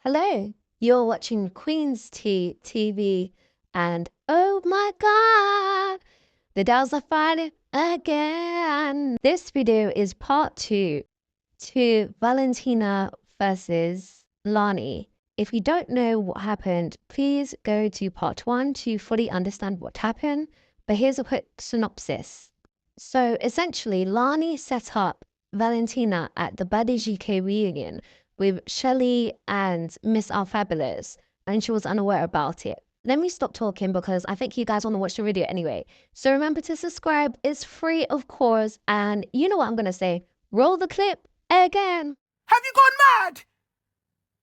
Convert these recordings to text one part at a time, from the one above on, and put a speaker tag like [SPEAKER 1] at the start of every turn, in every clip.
[SPEAKER 1] Hello, you're watching Queen's Tea TV, and oh my god, the dolls are fighting again. This video is part 2 to Valentina versus Lani. If you don't know what happened, please go to part 1 to fully understand what happened, but here's a quick synopsis. So essentially, Lani set up Valentina at the Badderz UK reunion with Shelly and Miss Our Fabulous, and she was unaware about it. Let me stop talking because I think you guys want to watch the video anyway. So remember to subscribe. It's free, of course. And you know what I'm going to say. Roll the clip again.
[SPEAKER 2] Have you gone mad?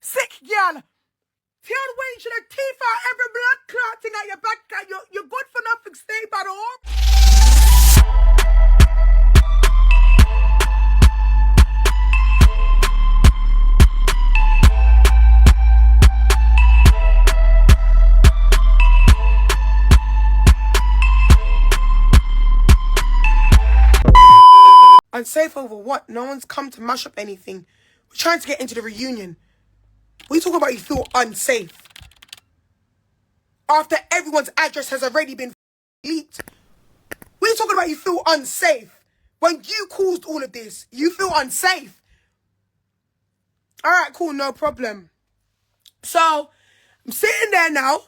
[SPEAKER 2] Sick girl. Tell Wayne should have teeth out every blood clotting at your back. You're good for nothing. Stay bad home. Unsafe over what? No one's come to mash up anything. We're trying to get into the reunion. What are you talking about you feel unsafe? After everyone's address has already been leaked. What are you talking about you feel unsafe? When you caused all of this, you feel unsafe. Alright, cool, no problem. So, I'm sitting there now.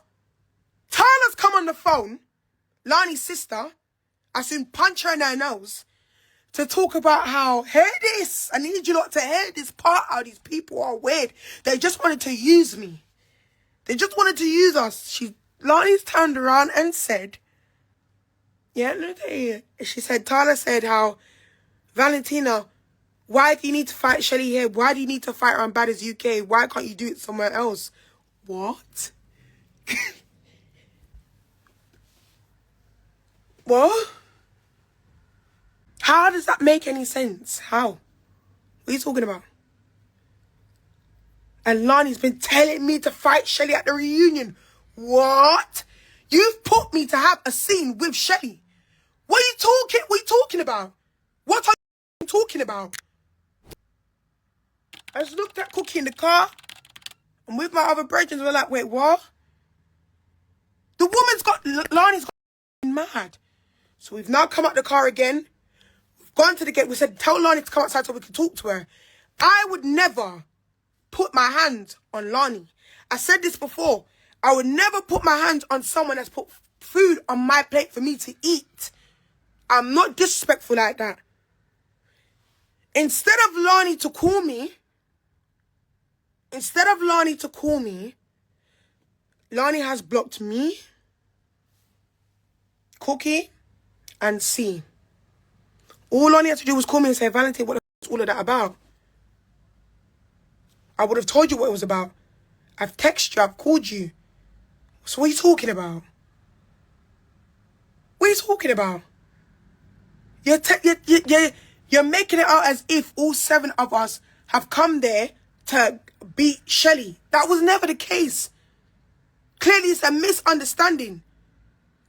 [SPEAKER 2] Tyler's come on the phone. Lani's sister. I soon punch her in her nose. To talk about how, hear this, I need you lot to hear this part, how these people are weird. They just wanted to use me. They just wanted to use us. Lani's turned around and said, she said, Tyler said how, Valentina, why do you need to fight Shelly here? Why do you need to fight her on Badderz UK? Why can't you do it somewhere else? What? What? How does that make any sense? How? What are you talking about? And Lani's been telling me to fight Shelly at the reunion. What? You've put me to have a scene with Shelly. What are you talking about? What are you talking about? I just looked at Cookie in the car. And with my other brethren, we're like, wait, what? Lani's got mad. So we've now come out the car again. Gone to the gate. We said, tell Lani to come outside so we can talk to her. I would never put my hands on Lani. I said this before. I would never put my hands on someone that's put food on my plate for me to eat. I'm not disrespectful like that. Instead of Lani to call me, Lani has blocked me, Cookie, and C. All Lonnie had to do was call me and say, Valentina, what the f*** is all of that about? I would have told you what it was about. I've texted you, I've called you. So what are you talking about? What are you talking about? You're making it out as if all 7 of us have come there to beat Shelly. That was never the case. Clearly it's a misunderstanding.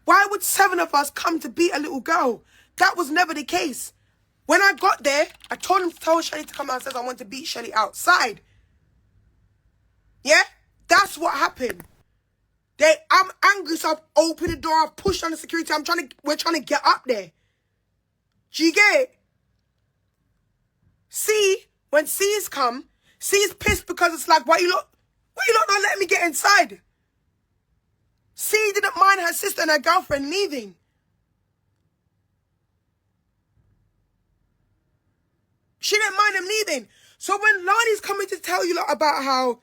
[SPEAKER 2] Why would 7 of us come to beat a little girl? That was never the case. When I got there, I told him to tell Shelly to come out and says I want to beat Shelly outside. Yeah? That's what happened. I'm angry, so I've opened the door, I've pushed on the security, we're trying to get up there. Do you get it? See, when C's come, C's pissed because it's like, why you lot not letting me get inside? C didn't mind her sister and her girlfriend leaving. She didn't mind them leaving. So when Lani's coming to tell you lot about how,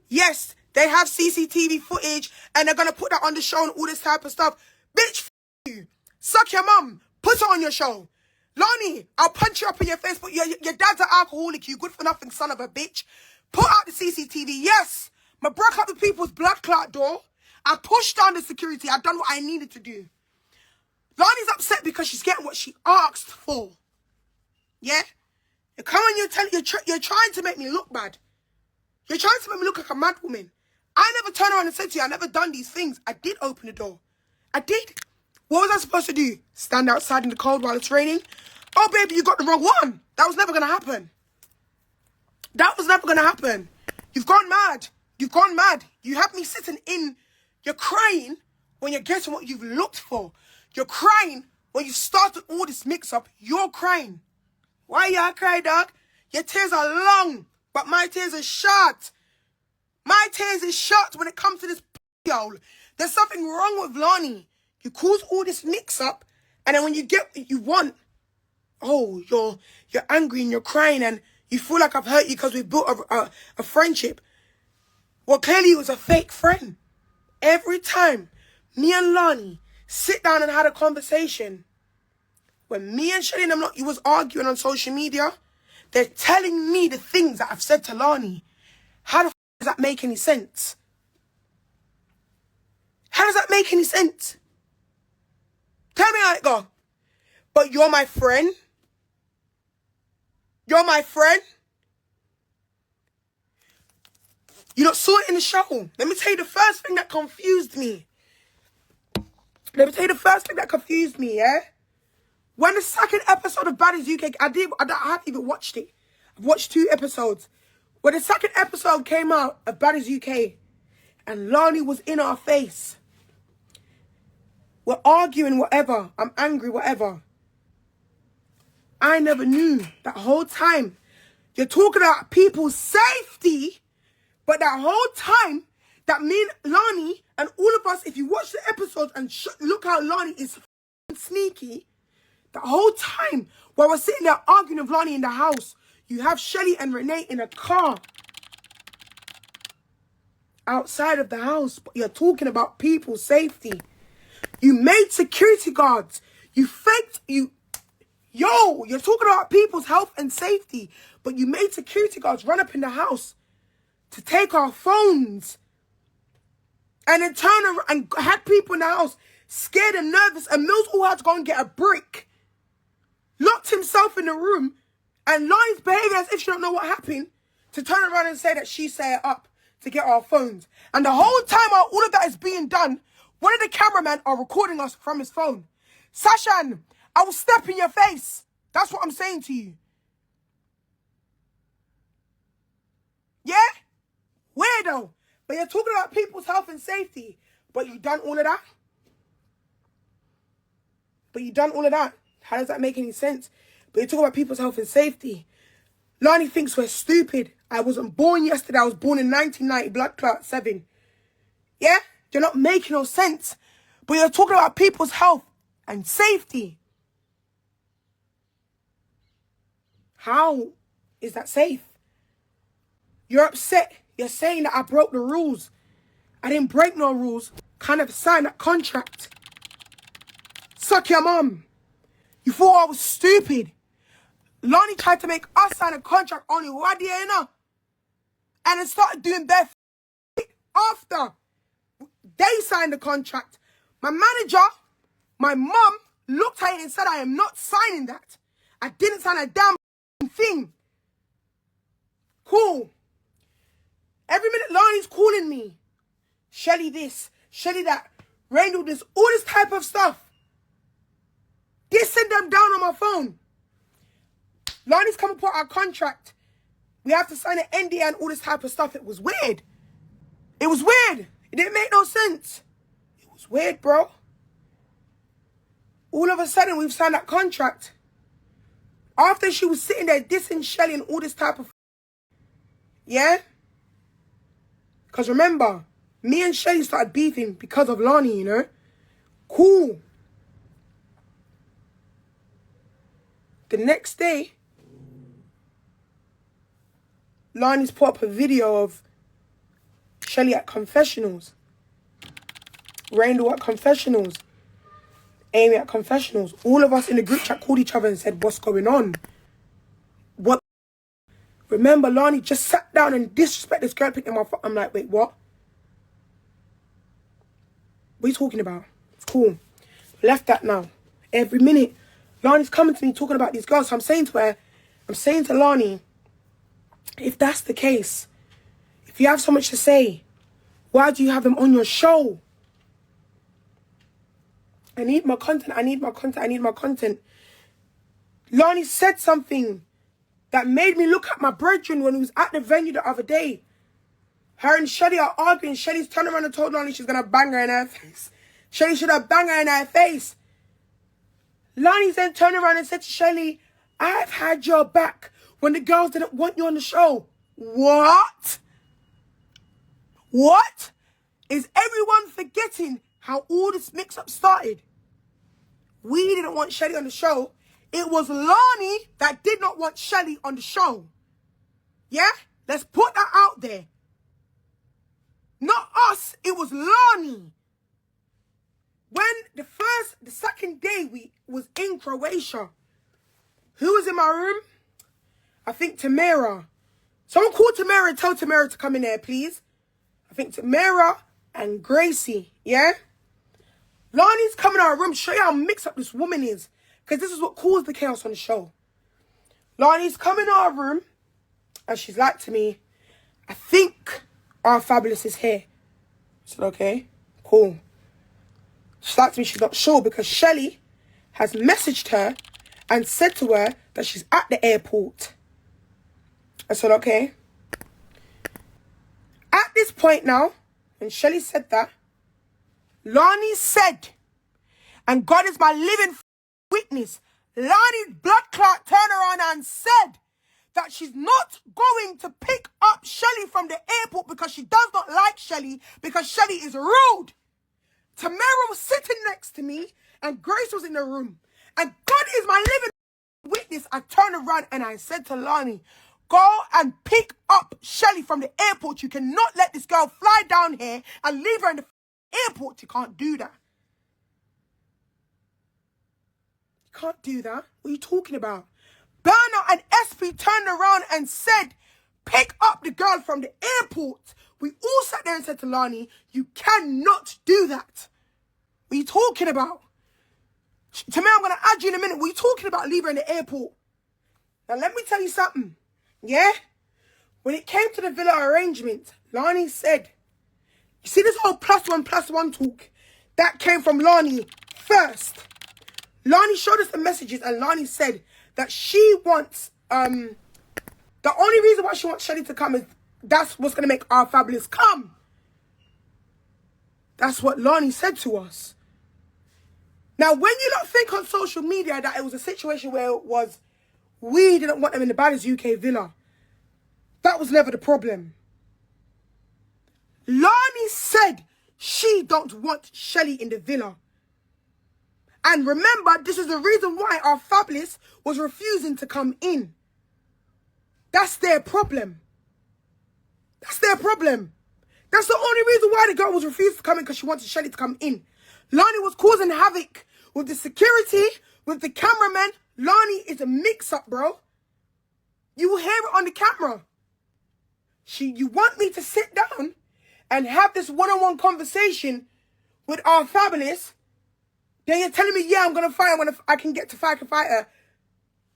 [SPEAKER 2] yes, they have CCTV footage and they're going to put that on the show and all this type of stuff. Bitch, f*** you. Suck your mum. Put it on your show. Lani, I'll punch you up in your face, but your dad's an alcoholic, you good for nothing son of a bitch. Put out the CCTV. Yes, I broke up the people's blood clot door. I pushed down the security. I done what I needed to do. Lani's upset because she's getting what she asked for. Yeah? You come and you're trying to make me look bad. You're trying to make me look like a mad woman. I never turned around and said to you, I never done these things. I did open the door. I did. What was I supposed to do? Stand outside in the cold while it's raining? Oh, baby, you got the wrong one. That was never going to happen. That was never going to happen. You've gone mad. You've gone mad. You have me sitting in. You're crying when you're getting what you've looked for. You're crying when you've started all this mix-up. You're crying. Why y'all cry, dog? Your tears are long, but my tears are short. My tears is short when it comes to this y'all. There's something wrong with Lonnie. You cause all this mix-up, and then when you get what you want, oh, you're angry and you're crying and you feel like I've hurt you because we've built a friendship. Well, clearly it was a fake friend. Every time me and Lonnie sit down and had a conversation, when me and Shelly and them you was arguing on social media, they're telling me the things that I've said to Lonnie. How the does that make any sense? How does that make any sense? Tell me how it go. But you're my friend. You're my friend. You not saw it in the show. Let me tell you the first thing that confused me. Yeah? When the second episode of Badderz UK, I haven't even watched it. I've watched 2 episodes. When the second episode came out of Badderz UK, and Lani was in our face. We're arguing, whatever. I'm angry, whatever. I never knew that whole time. You're talking about people's safety, but that whole time, that me and Lani and all of us, if you watch the episodes and look how Lani is sneaky, the whole time while we're sitting there arguing with Lani in the house, you have Shelly and Renee in a car outside of the house, but you're talking about people's safety. You made security guards. You're talking about people's health and safety, but you made security guards run up in the house to take our phones and then turn around and had people in the house scared and nervous, and Mills all had to go and get a brick, locked himself in the room, and Lani's behaving as if she don't know what happened, to turn around and say that she set it up to get our phones. And the whole time while all of that is being done, one of the cameramen are recording us from his phone. Sashan, I will step in your face. That's what I'm saying to you. Yeah? Weirdo. But you're talking about people's health and safety. But you done all of that? How does that make any sense? But you're talking about people's health and safety. Lani thinks we're stupid. I wasn't born yesterday. I was born in 1990, blood clot 7. Yeah? You're not making no sense. But you're talking about people's health and safety. How is that safe? You're upset. You're saying that I broke the rules. I didn't break no rules. Kind of signed that contract. Suck your mum. You thought I was stupid. Lonnie tried to make us sign a contract only one year, you know? And then started doing bad after they signed the contract. My manager, my mum, looked at it and said, I am not signing that. I didn't sign a damn thing. Cool. Every minute Lonnie's calling me. Shelly this, Shelly that, Randall this, all this type of stuff. They send them down on my phone. Lonnie's come and put our contract. We have to sign an NDA and all this type of stuff. It was weird. It was weird. It didn't make no sense. It was weird, bro. All of a sudden, we've signed that contract. After she was sitting there dissing Shelly and all this type of... Yeah? Because remember, me and Shelly started beefing because of Lonnie, you know? Cool. The next day, Lonnie's put up a video of Shelly at confessionals, Randall at confessionals, Amy at confessionals. All of us in the group chat called each other and said, what's going on? What? Remember, Lonnie just sat down and disrespected this girl, picked him up. I'm like, wait, what? What are you talking about? It's cool. Left that now. Every minute, Lonnie's coming to me talking about these girls. So I'm saying to Lonnie, if that's the case, if you have so much to say, why do you have them on your show? I need my content. Lonnie said something that made me look at my brethren when he was at the venue the other day. Her and Shelly are arguing. Shelly's turned around and told Lonnie she's going to bang her in her face. Shelly should have banged her in her face. Lonnie then turned around and said to Shelly, I've had your back when the girls didn't want you on the show. What? What? Is everyone forgetting how all this mix-up started? We didn't want Shelly on the show. It was Lonnie that did not want Shelly on the show. Yeah? Let's put that out there. Not us. It was Lonnie. When the second day we was in Croatia, who was in my room? I think Tamara. Someone call Tamara and tell Tamara to come in there, please. I think Tamara and Gracie, yeah? Lonnie's coming in our room. Show you how mixed up this woman is. Because this is what caused the chaos on the show. Lonnie's coming in our room. And she's like to me, I think our Fabulous is here. I said, okay, cool. She's like to me, she's not sure because Shelly has messaged her and said to her that she's at the airport. I said, okay. At this point now, when Shelly said that, Lonnie said, and God is my living witness, Lonnie's blood clot turned around and said that she's not going to pick up Shelly from the airport because she does not like Shelly, because Shelly is rude. Tamara was sitting next to me and Grace was in the room. And God is my living witness. I turned around and I said to Lonnie, go and pick up Shelly from the airport. You cannot let this girl fly down here and leave her in the airport. You can't do that. You can't do that. What are you talking about? Berna and SP turned around and said, pick up the girl from the airport. We all sat there and said to Lani, you cannot do that. What are you talking about? To me, I'm going to add you in a minute. What are you talking about? Leave her in the airport. Now, let me tell you something. Yeah? When it came to the villa arrangement, Lani said, you see this whole +1 +1 talk? That came from Lani first. Lani showed us the messages and Lani said that she wants, the only reason why she wants Shelly to come is that's what's going to make our Fabulous come. That's what Lani said to us. Now, when you don't think on social media that it was a situation where it was, we didn't want them in the Badderz UK villa, that was never the problem. Lani said she don't want Shelly in the villa. And remember, this is the reason why our Fabulous was refusing to come in. That's their problem. That's their problem. That's the only reason why the girl was refused to come in, because she wanted Shelly to come in. Lani was causing havoc with the security, with the cameraman. Lani is a mix-up, bro. You will hear it on the camera. You want me to sit down and have this one-on-one conversation with our Fabulous. Then you're telling me, yeah, I'm going to fight her when I can get to fight, I can fight her.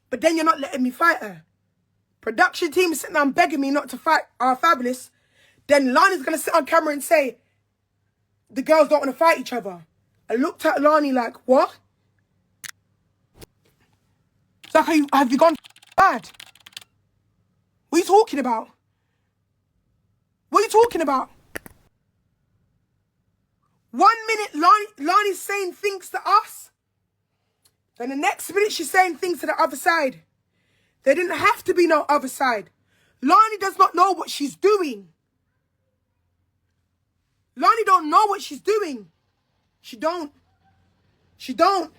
[SPEAKER 2] But then you're not letting me fight her. Production team is sitting down begging me not to fight our Fabulous. Then Lani's going to sit on camera and say, the girls don't want to fight each other. I looked at Lani like, what? It's like, have you gone bad? What are you talking about? What are you talking about? 1 minute, Lani's saying things to us. Then the next minute, she's saying things to the other side. There didn't have to be no other side. Lani does not know what she's doing. Lani don't know what she's doing. She don't. She don't.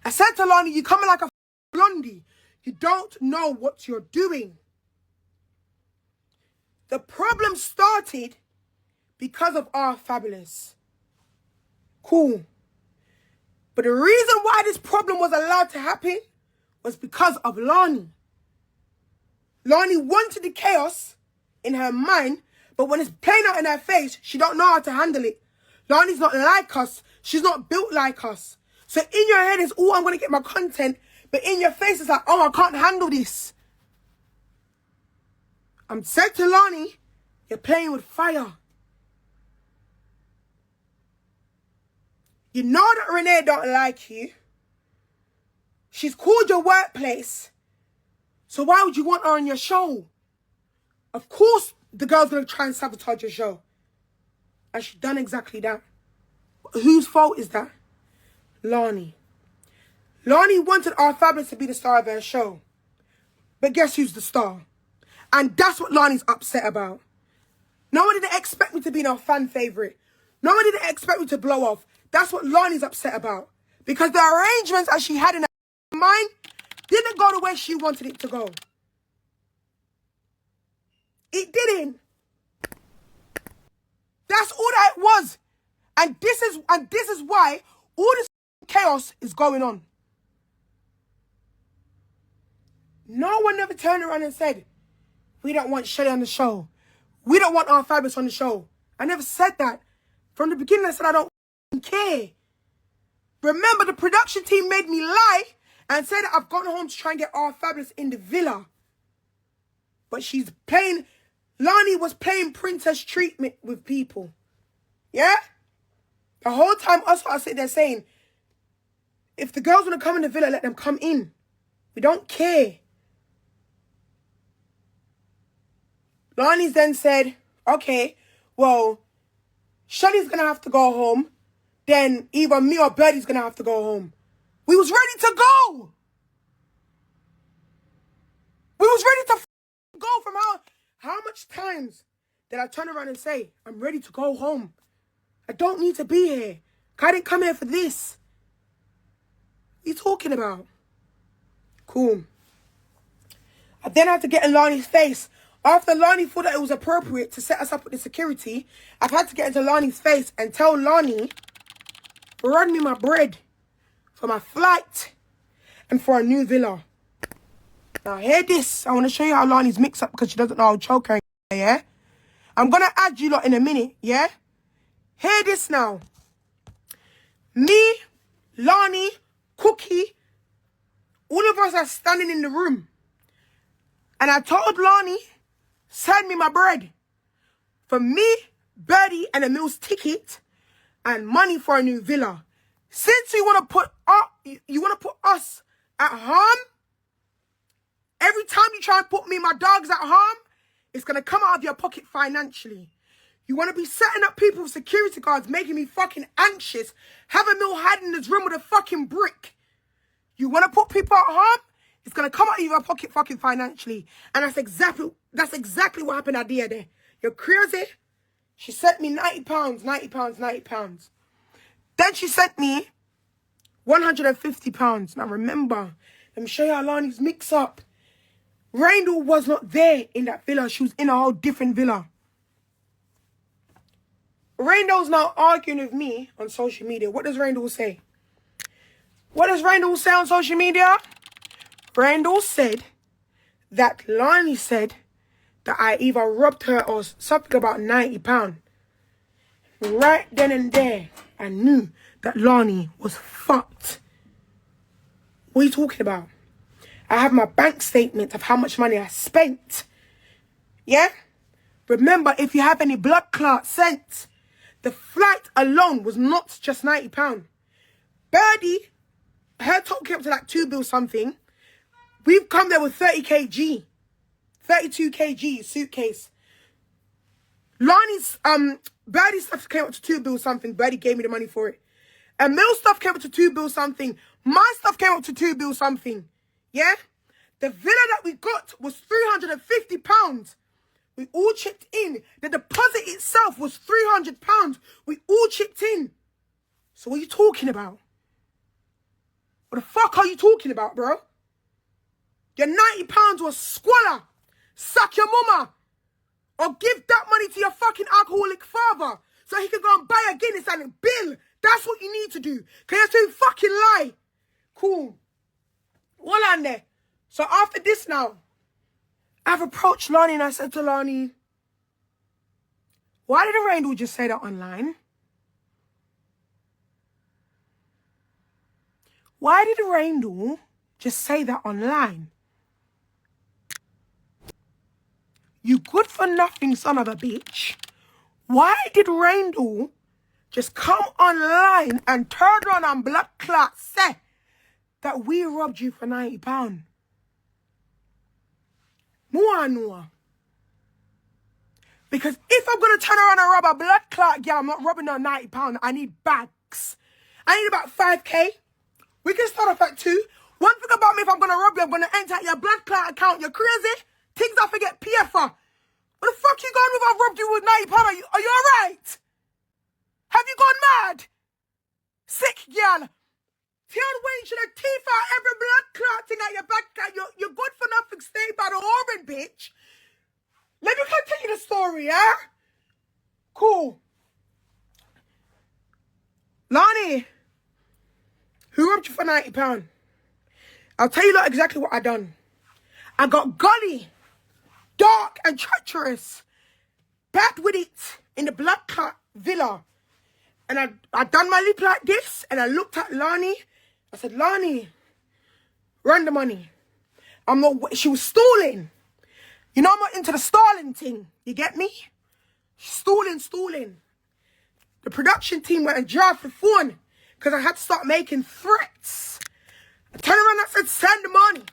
[SPEAKER 2] I said to Lani, you coming like a blondie. You don't know what you're doing. The problem started because of our Fabulous. Cool. But the reason why this problem was allowed to happen was because of Lani. Lani wanted the chaos in her mind, but when it's playing out in her face, she don't know how to handle it. Lani's not like us. She's not built like us. So in your head is, oh, I'm going to get my content. But in your face, it's like, oh, I can't handle this. I'm said to Lani, you're playing with fire. You know that Renee don't like you. She's called your workplace. So why would you want her on your show? Of course, the girl's going to try and sabotage your show. And she done exactly that. Whose fault is that? Lonnie. Lonnie wanted our Fabulous to be the star of her show. But guess who's the star? And that's what Lonnie's upset about. No one didn't expect me to be our fan favourite. No one didn't expect me to blow off. That's what Lonnie's upset about. Because the arrangements that she had in her mind didn't go the way she wanted it to go. It didn't. That's all that it was. And this is why all this chaos is going on. No one ever turned around and said, we don't want Shelly on the show. We don't want our Fabulous on the show. I never said that. From the beginning, I said I don't care. Remember, the production team made me lie and said that I've gone home to try and get our Fabulous in the villa. But Lani was playing princess treatment with people. Yeah? The whole time us are sitting there saying, if the girls want to come in the villa, let them come in. We don't care. Lonnie's then said, okay, well, Shelly's going to have to go home. Then either me or Birdie's going to have to go home. We was ready to go. We was ready to go from how much times did I turn around and say, I'm ready to go home. I don't need to be here. I didn't come here for this. What are you talking about? Cool. I then had to get in Lani's face. After Lani thought that it was appropriate to set us up with the security, I've had to get into Lani's face and tell Lani to run me my bread for my flight and for a new villa. Now hear this. I want to show you how Lani's mixed up because she doesn't know how to choke her, yeah? I'm going to add you lot in a minute, yeah? Hear this now. Me, Lani, Cookie, all of us are standing in the room. And I told Lani, send me my bread. For me, Birdie, and a meal's ticket, and money for a new villa. Since you want to put us at harm, every time you try and put me and my dogs at harm, it's going to come out of your pocket financially. You want to be setting up people with security guards, making me fucking anxious, have a meal hiding in this room with a fucking brick. You want to put people at harm? It's going to come out of your pocket fucking financially. And that's exactly what happened at the end there. You're crazy? She sent me £90, £90. Then she sent me £150. Now remember, let me show you how Lani's mix up. Randall was not there in that villa. She was in a whole different villa. Randall's now arguing with me on social media. What does Randall say? What does Randall say on social media? Randall said that Lani said that I either robbed her or something about £90. Right then and there, I knew that Lani was fucked. What are you talking about? I have my bank statement of how much money I spent. Yeah? Remember, if you have any blood clot sent, the flight alone was not just £90. Birdie, her total came up to like 2 bills something. We've come there with 30 kg. 32 kg suitcase. Lani's, Birdie's stuff came up to 2 bills something. Birdie gave me the money for it. And Mill's stuff came up to 2 bills something. My stuff came up to 2 bills something. Yeah? The villa that we got was £350. We all chipped in. The deposit itself was £300. We all chipped in. So what are you talking about? What the fuck are you talking about, bro? Your £90 was squalor. Suck your mama. Or give that money to your fucking alcoholic father so he can go and buy a Guinness and a bill. That's what you need to do. Can you say fucking lie? Cool. Well on there. So after this now, I've approached Lonnie and I said to Lonnie, why did Randall just say that online? Why did Randall just say that online? You good for nothing son of a bitch. Why did Randall just come online and turn around and blood clot say that we robbed you for £90? More. Because if I'm going to turn around and rob a blood clot, yeah, I'm not robbing her £90. I need bags. I need about 5k. We can start off at 2. One thing about me, if I'm going to rob you, I'm going to enter your blood clot account. You're crazy? Things I forget PFR. What the fuck you going with? I've robbed you with £90. Are you alright? Have you gone mad? Sick girl. Tion Wayne should have teeth out every blood clot thing at your back. You're good for nothing. Stay by the orange, bitch. Let me continue the story, yeah? Cool. Lonnie, who robbed you for £90? I'll tell you lot exactly what I done. I got gully, dark and treacherous, bad with it in the blood clot villa. And I done my lip like this, and I looked at Lani. I said, Lani, run the money. I'm not, she was stalling. You know I'm not into the stalling thing. You get me? Stalling. The production team went and dropped the phone because I had to start making threats. I turned around and I said, send the money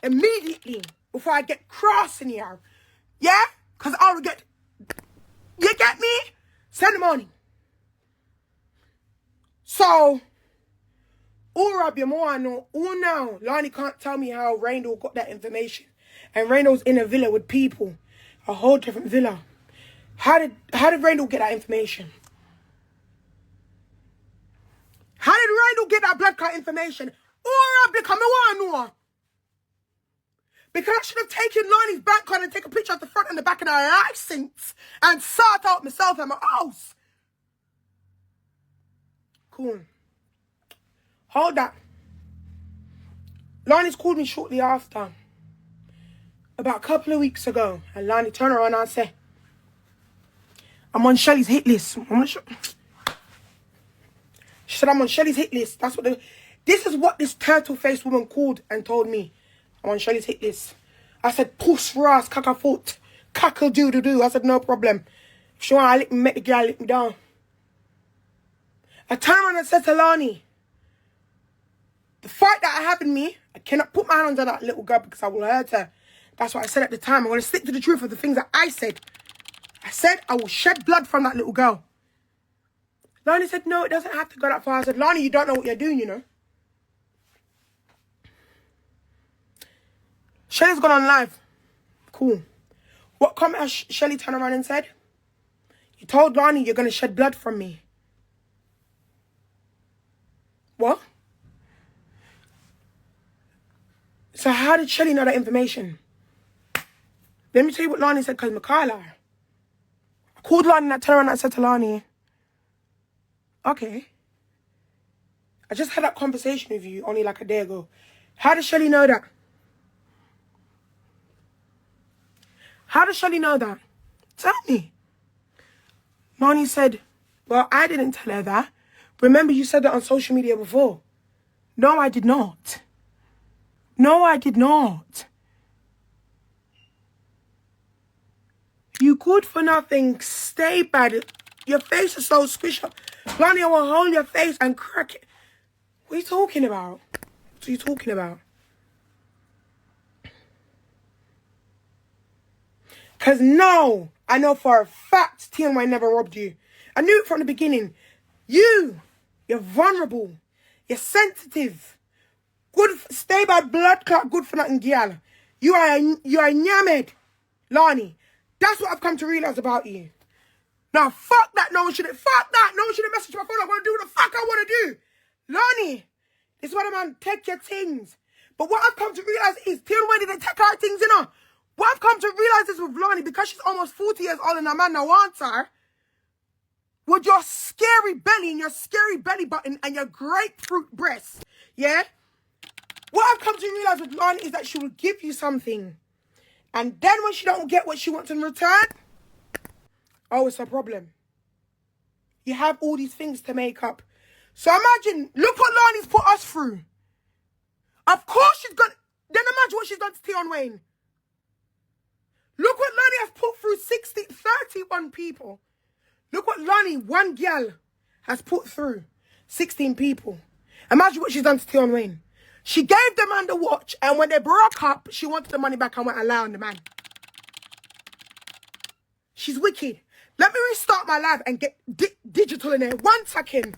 [SPEAKER 2] immediately before I get cross in here. Yeah? Because I would get, you get me? Send the money. So, all Rob, your more I know, all now, Lani can't tell me how Randall got that information. And Randall's in a villa with people. A whole different villa. How did Randall get that information? How did Randall get that blood clot information? Or Rob, become a one. Because I should have taken Lonnie's bank card and take a picture of the front and the back of her license and sort out myself at my house. Cool. Hold that. Lonnie's called me shortly after. About a couple of weeks ago. And Lonnie turned around and said, I'm on Shelly's hit list. She said, I'm on Shelly's hit list. That's what this is what this turtle-faced woman called and told me. I'm on Shelly's hit list. I said, puss, ras, caca foot, cackle doo-doo-doo. I said, no problem. If she want to lick me, make the girl lick me down. I turned around and said to Lani, the fight that happened to me, I cannot put my hands on that little girl because I will hurt her. That's what I said at the time. I'm going to stick to the truth of the things that I said. I said I will shed blood from that little girl. Lani said, no, it doesn't have to go that far. I said, Lani, you don't know what you're doing, you know. Shelly's gone on live. Cool. What comment has Shelly turned around and said? You told Lani you're going to shed blood from me. What? So how did Shelly know that information? Let me tell you what Lani said, because Michaela. I called Lani and I turned around and I said to Lani, okay, I just had that conversation with you only like a day ago. How does Shelly know that? How does Shelly know that? Tell me. Lani said, well, I didn't tell her that. Remember you said that on social media before. No, I did not. No, I did not. You good for nothing. Stay bad. Your face is so squished up. Lonnie, I will hold your face and crack it. What are you talking about? What are you talking about? Because no, I know for a fact TNY never robbed you. I knew it from the beginning. You're vulnerable. You're sensitive. Good, stay bad blood clot, good for nothing girl. You are nyamed, Lani. That's what I've come to realize about you. Now, fuck that. No one should message my phone. I'm going to do what the fuck I want to do. Lani, this is what I'm going to take your things. But what I've come to realize is, TNY didn't take our things, you know. What I've come to realize is with Lani, because she's almost 40 years old and a man now wants her, with your scary belly and your scary belly button and your grapefruit breasts, yeah? What I've come to realize with Lani is that she will give you something. And then when she don't get what she wants in return, oh, it's a problem. You have all these things to make up. So imagine, look what Lani's put us through. Of course she's got, then imagine what she's done to Tion Wayne. Look what Lani has put through 31 people. Look what Lani, one girl, has put through 16 people. Imagine what she's done to Tion Wayne. She gave the man the watch, and when they broke up, she wanted the money back and went and lie on the man. She's wicked. Let me restart my life and get digital in there. 1 second.